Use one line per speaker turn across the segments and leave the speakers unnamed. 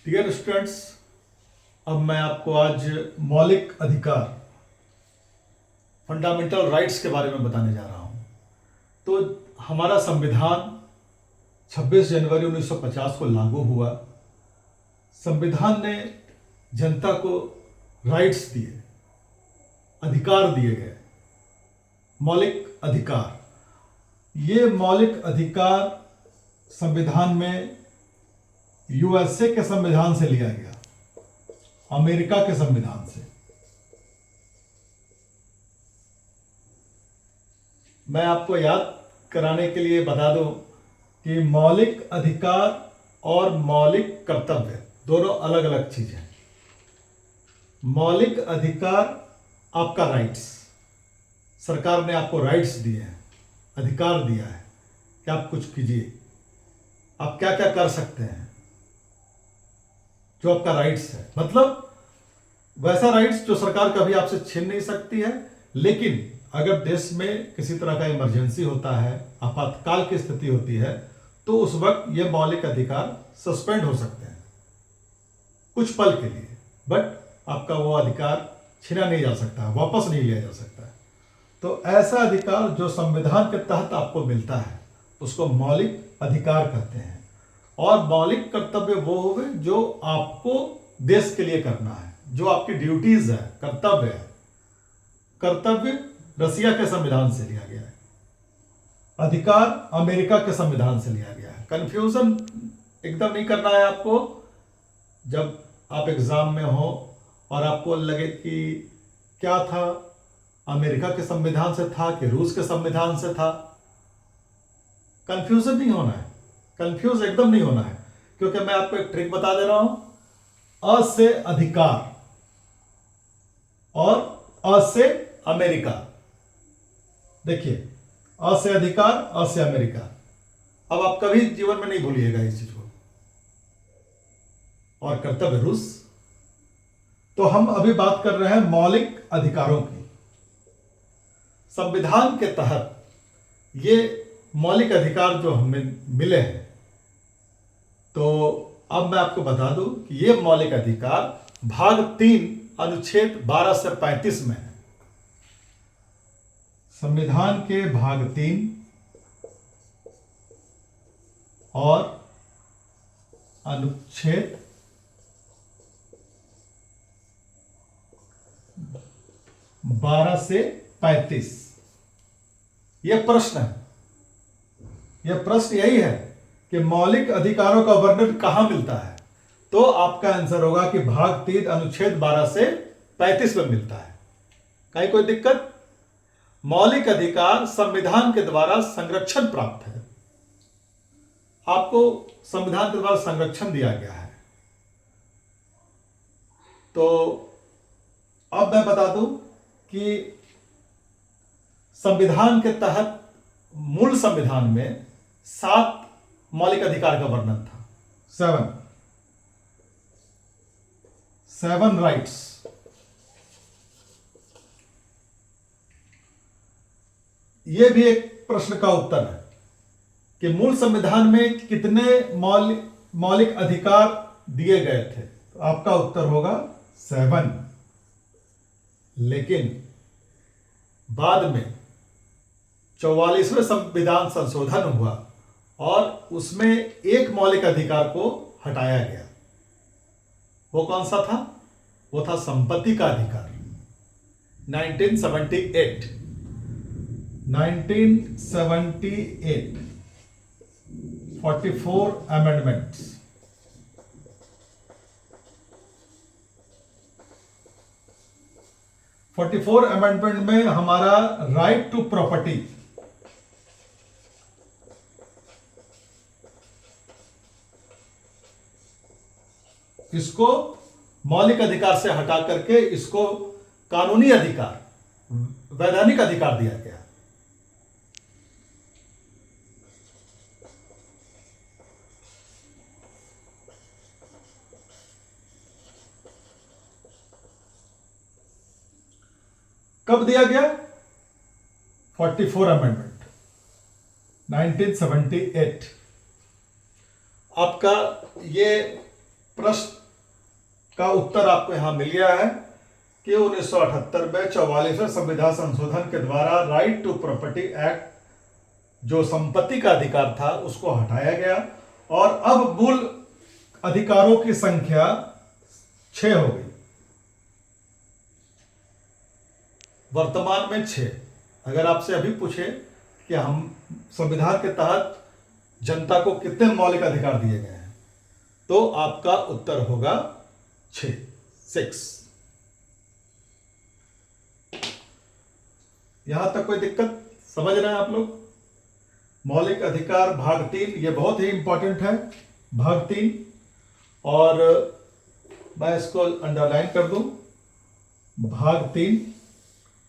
Dear students, अब मैं आपको आज मौलिक अधिकार फंडामेंटल राइट्स के बारे में बताने जा रहा हूं। तो हमारा संविधान 26 जनवरी 1950 को लागू हुआ। संविधान ने जनता को राइट्स दिए, अधिकार दिए गए, मौलिक अधिकार। ये मौलिक अधिकार संविधान में यूएसए के संविधान से लिया गया, अमेरिका के संविधान से। मैं आपको याद कराने के लिए बता दूं कि मौलिक अधिकार और मौलिक कर्तव्य दोनों अलग अलग चीजें हैं। मौलिक अधिकार आपका राइट्स, सरकार ने आपको राइट्स दिए हैं, अधिकार दिया है कि आप कुछ कीजिए, आप क्या क्या कर सकते हैं, जो आपका राइट्स है। मतलब वैसा राइट्स जो सरकार कभी आपसे छीन नहीं सकती है। लेकिन अगर देश में किसी तरह का इमरजेंसी होता है, आपातकाल की स्थिति होती है, तो उस वक्त ये मौलिक अधिकार सस्पेंड हो सकते हैं कुछ पल के लिए, बट आपका वो अधिकार छीना नहीं जा सकता, वापस नहीं लिया जा सकता। तो ऐसा अधिकार जो संविधान के तहत आपको मिलता है उसको मौलिक अधिकार कहते हैं। और मौलिक कर्तव्य वो हुए जो आपको देश के लिए करना है, जो आपकी ड्यूटीज है, कर्तव्य है। कर्तव्य रसिया के संविधान से लिया गया है, अधिकार अमेरिका के संविधान से लिया गया है। कंफ्यूजन एकदम नहीं करना है आपको। जब आप एग्जाम में हो और आपको लगे कि क्या था, अमेरिका के संविधान से था कि रूस के संविधान से था, कंफ्यूजन नहीं होना है, कंफ्यूज एकदम नहीं होना है। क्योंकि मैं आपको एक ट्रिक बता दे रहा हूं। अ से अधिकार और अ से अमेरिका। देखिए, अ से अधिकार, अ से अमेरिका। अब आप कभी जीवन में नहीं भूलिएगा इस चीज को। और कर्तव्य रूस। तो हम अभी बात कर रहे हैं मौलिक अधिकारों की। संविधान के तहत ये मौलिक अधिकार जो हमें मिले हैं, तो अब मैं आपको बता दूं कि ये मौलिक अधिकार भाग 3 अनुच्छेद 12 से 35 में है। संविधान के भाग 3 और अनुच्छेद 12 से 35। यह प्रश्न है, यह प्रश्न यही है कि मौलिक अधिकारों का वर्णन कहां मिलता है। तो आपका आंसर होगा कि भाग 3 अनुच्छेद 12 से 35 में मिलता है। कहीं कोई दिक्कत? मौलिक अधिकार संविधान के द्वारा संरक्षण प्राप्त है। आपको संविधान के द्वारा संरक्षण दिया गया है। तो अब मैं बता दूं कि संविधान के तहत मूल संविधान में 7 मौलिक अधिकार का वर्णन था। 7 राइट्स। यह भी एक प्रश्न का उत्तर है कि मूल संविधान में कितने मौलिक अधिकार दिए गए थे। तो आपका उत्तर होगा 7। लेकिन बाद में 44वें संविधान संशोधन हुआ और उसमें एक मौलिक अधिकार को हटाया गया। वो कौन सा था? वो था संपत्ति का अधिकार। 1978 44 अमेंडमेंट्स। अमेंडमेंट में हमारा राइट टू प्रॉपर्टी, इसको मौलिक अधिकार से हटा करके इसको कानूनी अधिकार, वैधानिक अधिकार दिया गया। कब दिया गया? 44 अमेंडमेंट 1978। आपका ये प्रश्न का उत्तर आपको यहां मिल गया है कि 1978 में 44वें संविधान संशोधन के द्वारा राइट टू प्रॉपर्टी एक्ट जो संपत्ति का अधिकार था उसको हटाया गया और अब मूल अधिकारों की संख्या 6 हो गई। वर्तमान में 6। अगर आपसे अभी पूछे कि हम संविधान के तहत जनता को कितने मौलिक अधिकार दिए गए हैं, तो आपका उत्तर होगा 6। यहां तक कोई दिक्कत समझ रहे हैं आप लोग? मौलिक अधिकार भाग 3 ये बहुत ही इंपॉर्टेंट है, भाग 3, और मैं इसको अंडरलाइन कर दूं, भाग 3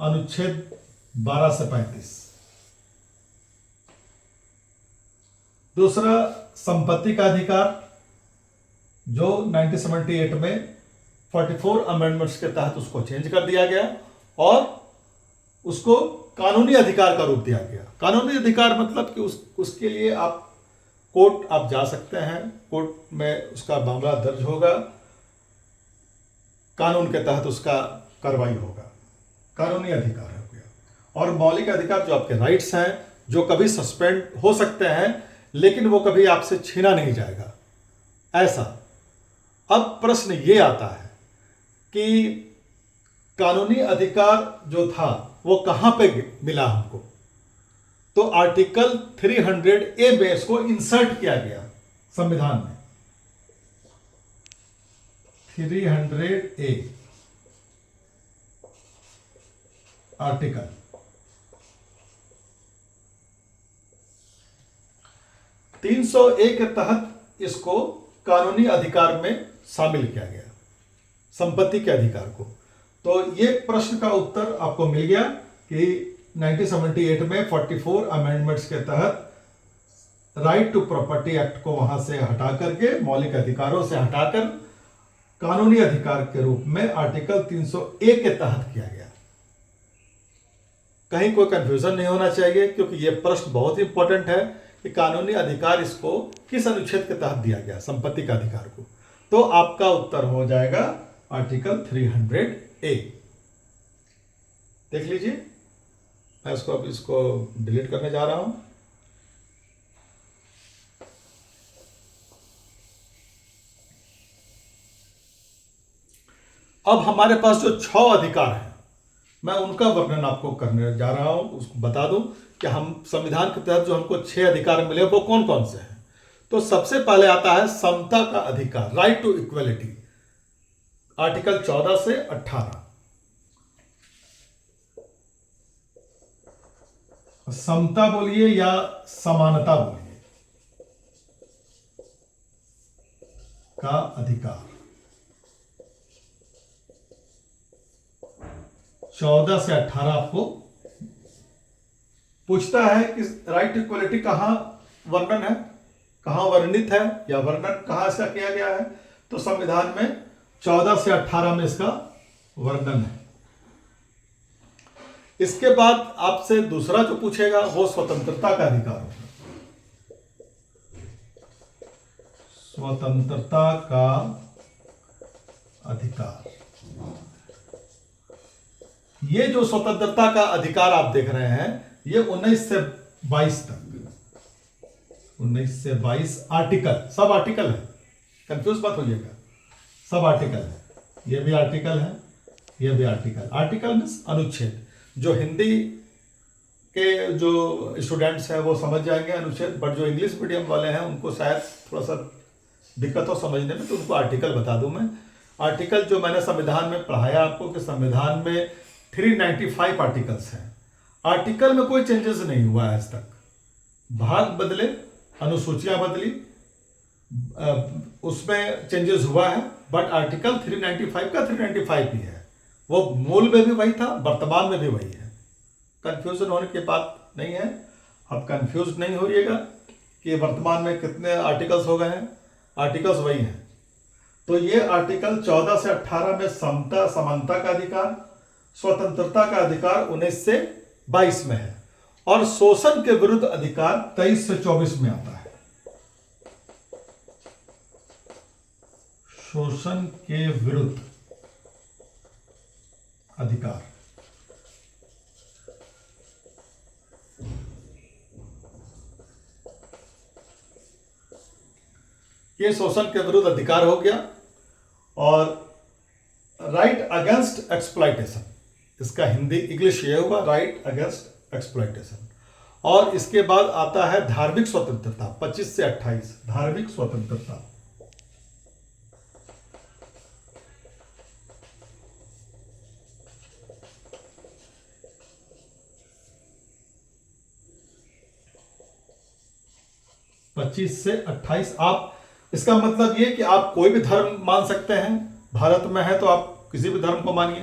अनुच्छेद 12 से 35। दूसरा, संपत्ति का अधिकार जो 1978 में 44 अमेंडमेंट्स के तहत उसको चेंज कर दिया गया और उसको कानूनी अधिकार का रूप दिया गया। कानूनी अधिकार मतलब कि उसके लिए आप कोर्ट आप जा सकते हैं, कोर्ट में उसका मामला दर्ज होगा, कानून के तहत उसका कार्रवाई होगा, कानूनी अधिकार हो गया। और मौलिक अधिकार जो आपके राइट्स हैं, जो कभी सस्पेंड हो सकते हैं लेकिन वो कभी आपसे छीना नहीं जाएगा, ऐसा। अब प्रश्न ये आता है कि कानूनी अधिकार जो था वो कहां पे मिला हमको? तो आर्टिकल 300A में इसको इंसर्ट किया गया संविधान में। 300A आर्टिकल, तीन 301 के तहत इसको कानूनी अधिकार में शामिल किया गया, संपत्ति के अधिकार को। तो ये प्रश्न का उत्तर आपको मिल गया कि 1978 में 44 अमेंडमेंट्स के तहत राइट टू प्रॉपर्टी एक्ट को वहां से हटा करके, मौलिक अधिकारों से हटाकर कानूनी अधिकार के रूप में आर्टिकल 301 के तहत किया गया। कहीं कोई कंफ्यूजन नहीं होना चाहिए, क्योंकि यह प्रश्न बहुत ही इंपॉर्टेंट है कि कानूनी अधिकार इसको किस अनुच्छेद के तहत दिया गया, संपत्ति का अधिकार को। तो आपका उत्तर हो जाएगा आर्टिकल 300A। देख लीजिए, मैं इसको डिलीट करने जा रहा हूं। अब हमारे पास जो 6 अधिकार हैं, मैं उनका वर्णन आपको करने जा रहा हूं। उसको बता दूं कि हम संविधान के तहत जो हमको 6 अधिकार मिले वो कौन कौन से हैं। तो सबसे पहले आता है समता का अधिकार, राइट टू इक्वलिटी, आर्टिकल 14 से 18। समता बोलिए या समानता बोलिए का अधिकार 14 से 18 आपको पूछता है कि राइट टू इक्वलिटी कहां वर्णन है, कहां वर्णित है, या वर्णन कहां इसका किया गया है। तो संविधान में 14 से 18 में इसका वर्णन है। इसके बाद आपसे दूसरा जो पूछेगा वो स्वतंत्रता का अधिकार होगा। स्वतंत्रता का अधिकार, ये जो स्वतंत्रता का अधिकार आप देख रहे हैं, ये 19 से 22 तक, 19 से 22 आर्टिकल, सब आर्टिकल है, कंफ्यूज मत होइएगा, सब आर्टिकल है। ये भी आर्टिकल है, ये भी आर्टिकल। आर्टिकल मीन्स अनुच्छेद। जो हिंदी के जो स्टूडेंट्स हैं वो समझ जाएंगे अनुच्छेद, बट जो इंग्लिश मीडियम वाले हैं उनको शायद थोड़ा सा दिक्कत हो समझने में, तो उनको आर्टिकल बता दूं मैं। आर्टिकल जो मैंने संविधान में पढ़ाया आपको कि संविधान में 395 आर्टिकल्स हैं। आर्टिकल में कोई चेंजेस नहीं हुआ है आज तक। भाग बदले, अनुसूचियां बदली, उसमें चेंजेस हुआ है, बट आर्टिकल 395 का 395 ही है। वो मूल में भी वही था, वर्तमान में भी वही है। कंफ्यूजन होने की बात नहीं है। अब कंफ्यूज नहीं होइएगा कि वर्तमान में कितने आर्टिकल्स हो गए हैं, आर्टिकल्स वही हैं। तो ये आर्टिकल 14 से 18 में समता, समानता का अधिकार, स्वतंत्रता का अधिकार 19 से 22 में है, और शोषण के विरुद्ध अधिकार 23 से 24 में आता है। शोषण के विरुद्ध अधिकार। ये शोषण के विरुद्ध अधिकार हो गया। और राइट अगेंस्ट एक्सप्लॉयटेशन, इसका हिंदी इंग्लिश ये हुआ, राइट अगेंस्ट एक्सप्लॉयटेशन। और इसके बाद आता है धार्मिक स्वतंत्रता, 25 से 28, धार्मिक स्वतंत्रता। पच्चीस से 28, आप इसका मतलब ये कि आप कोई भी धर्म मान सकते हैं। भारत में है तो आप किसी भी धर्म को मानिए,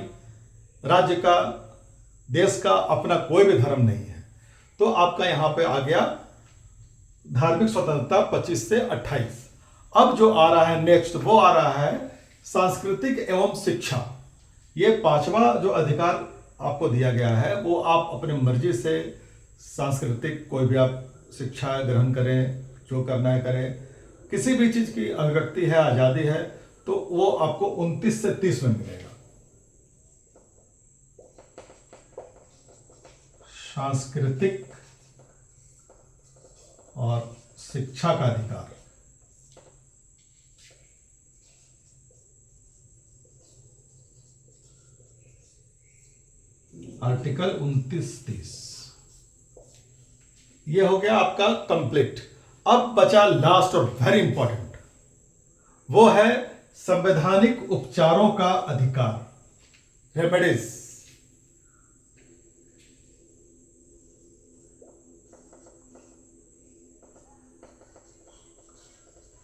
राज्य का, देश का अपना कोई भी धर्म नहीं है। तो आपका यहां पे आ गया धार्मिक स्वतंत्रता 25 से 28। अब जो आ रहा है नेक्स्ट, वो आ रहा है सांस्कृतिक एवं शिक्षा। ये पांचवा जो अधिकार आपको दिया गया है, वो आप अपने मर्जी से सांस्कृतिक कोई भी आप शिक्षा ग्रहण करें, जो करना है करें, किसी भी चीज की अभिव्यक्ति है, आजादी है, तो वो आपको 29 से 30 में मिलेगा। सांस्कृतिक और शिक्षा का अधिकार। आर्टिकल 29-30 ये हो गया आपका कंप्लीट। अब बचा लास्ट और वेरी इंपॉर्टेंट, वो है संवैधानिक उपचारों का अधिकार, रेमेडीज।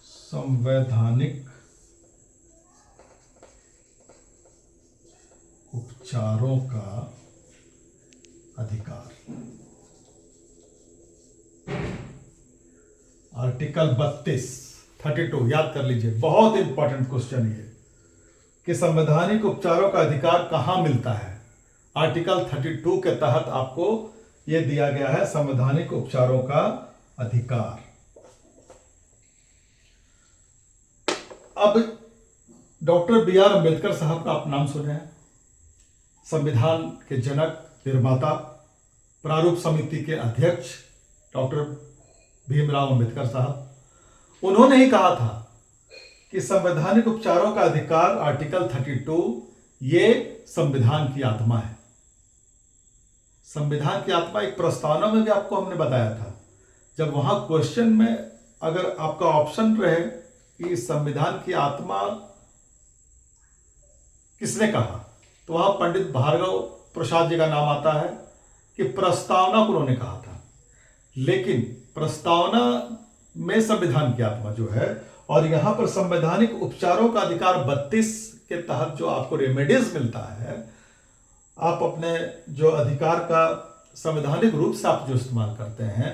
संवैधानिक उपचारों का अधिकार, आर्टिकल 32 याद कर लीजिए, बहुत इंपॉर्टेंट क्वेश्चन ये कि संवैधानिक उपचारों का अधिकार कहां मिलता है। आर्टिकल 32 के तहत आपको यह दिया गया है संवैधानिक उपचारों का अधिकार। अब डॉक्टर बी आर अम्बेडकर साहब का आप नाम सुने हैं, संविधान के जनक, निर्माता, प्रारूप समिति के अध्यक्ष डॉक्टर भीमराव अम्बेडकर साहब। उन्होंने ही कहा था कि संवैधानिक उपचारों का अधिकार आर्टिकल 32 ये संविधान की आत्मा है। संविधान की आत्मा एक प्रस्तावना में भी आपको हमने बताया था, जब वहां क्वेश्चन में अगर आपका ऑप्शन रहे कि संविधान की आत्मा किसने कहा, तो वहां पंडित भार्गव प्रसाद जी का नाम आता है कि प्रस्तावना को उन्होंने कहा था। लेकिन प्रस्तावना में संविधान की आत्मा जो है, और यहां पर संवैधानिक उपचारों का अधिकार 32 के तहत जो आपको रेमेडीज मिलता है, आप अपने जो अधिकार का संवैधानिक रूप से आप जो इस्तेमाल करते हैं,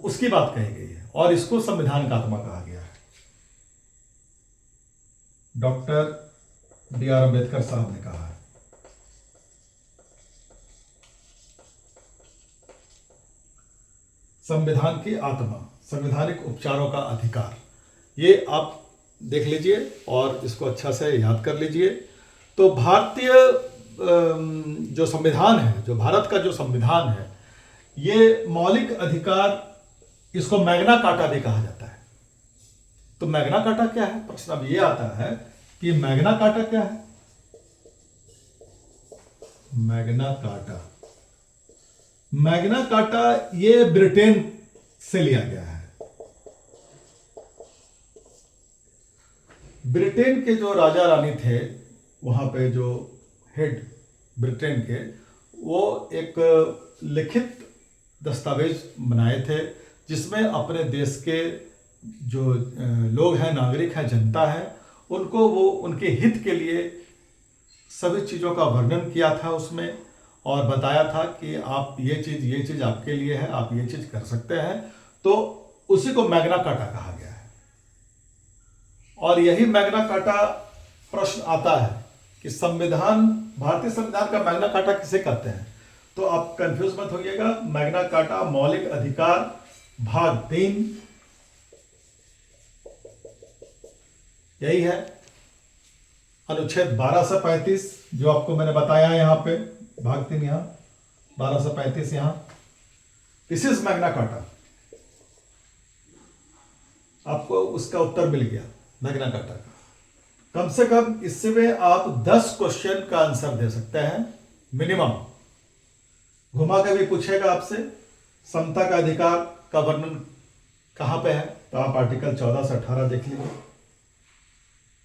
उसकी बात कही गई है और इसको संविधान का आत्मा कहा गया है। डॉक्टर बी आर अम्बेडकर साहब ने कहा है। संविधान की आत्मा, संवैधानिक उपचारों का अधिकार, ये आप देख लीजिए और इसको अच्छा से याद कर लीजिए। तो भारतीय जो संविधान है, जो भारत का जो संविधान है, ये मौलिक अधिकार, इसको मैग्ना कार्टा भी कहा जाता है। तो मैग्ना कार्टा क्या है? प्रश्न अब ये आता है कि मैग्ना कार्टा क्या है? मैग्ना कार्टा, मैग्ना कार्टा ये ब्रिटेन से लिया गया है। ब्रिटेन के जो राजा रानी थे, वहां पे जो हेड ब्रिटेन के, वो एक लिखित दस्तावेज बनाए थे जिसमें अपने देश के जो लोग हैं, नागरिक हैं, जनता है, उनको वो उनके हित के लिए सभी चीज़ों का वर्णन किया था उसमें, और बताया था कि आप ये चीज़ आपके लिए है, आप ये चीज़ कर सकते हैं। तो उसी को मैग्ना कार्टा कहा गया है। और यही मैग्ना कार्टा प्रश्न आता है कि संविधान, भारतीय संविधान का मैग्ना कार्टा किसे कहते हैं? तो आप कंफ्यूज मत होइएगा। मैग्ना कार्टा मौलिक अधिकार भाग 3 यही है। अनुच्छेद 12 से 35 जो आपको मैंने बताया है यहाँ पे, भाग 3 यहाँ, 12 से 35 यहाँ, दिस इज मैग्ना कार्टा। आपको उसका उत्तर मिल गया मैग्ना कार्टा का। कम से कम इससे में आप 10 क्वेश्चन का आंसर दे सकते हैं मिनिमम। घुमा के भी पूछेगा आपसे समता का अधिकार का वर्णन कहां पे है, तो आप आर्टिकल 14 से 18 देख लीजिए।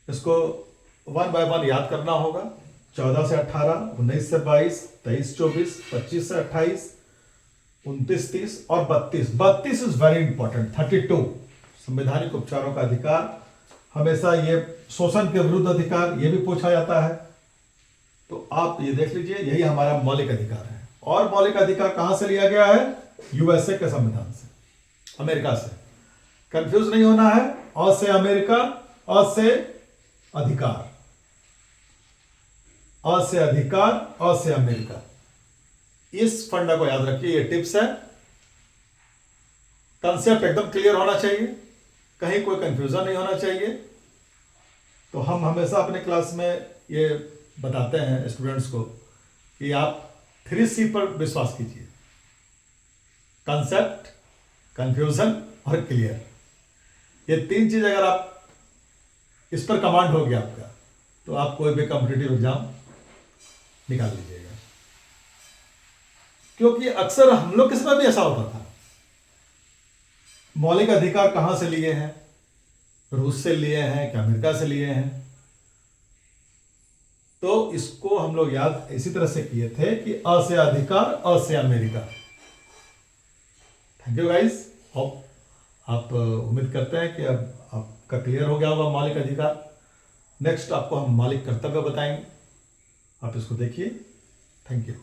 इसको 1 बाय 1 याद करना होगा। 14 से 18, 19 से 22, 23 24, 25 से 28, 29 30 और 32। 32 इज वेरी इंपॉर्टेंट। 32 संवैधानिक उपचारों का अधिकार, हमेशा ये शोषण के विरुद्ध अधिकार, ये भी पूछा जाता है। तो आप ये देख लीजिए, यही हमारा मौलिक अधिकार है। और मौलिक अधिकार कहां से लिया गया है? यूएसए के संविधान से, अमेरिका से। कंफ्यूज नहीं होना है, अ से अमेरिका, अ से अधिकार, अ से अधिकार, अ से अमेरिका। इस फंडा को याद रखिए, ये टिप्स है। कंसेप्ट एकदम क्लियर होना चाहिए, कहीं कोई कंफ्यूजन नहीं होना चाहिए। तो हम हमेशा अपने क्लास में ये बताते हैं स्टूडेंट्स को कि आप 3C पर विश्वास कीजिए, कंसेप्ट, कंफ्यूजन और क्लियर। ये 3 चीज अगर आप इस पर कमांड हो गया आपका, तो आप कोई भी कॉम्पिटिटिव एग्जाम निकाल लीजिएगा। क्योंकि अक्सर हम लोग के समय भी ऐसा होता था। मौलिक अधिकार कहां से लिए हैं? रूस से लिए हैं कि अमेरिका से लिए हैं? तो इसको हम लोग याद इसी तरह से किए थे कि अ से अधिकार, अ से America. Thank you guys. Hope आप उम्मीद करते हैं कि अब आपका क्लियर हो गया होगा मौलिक अधिकार। नेक्स्ट आपको हम मौलिक कर्तव्य बताएंगे, आप इसको देखिए। Thank you.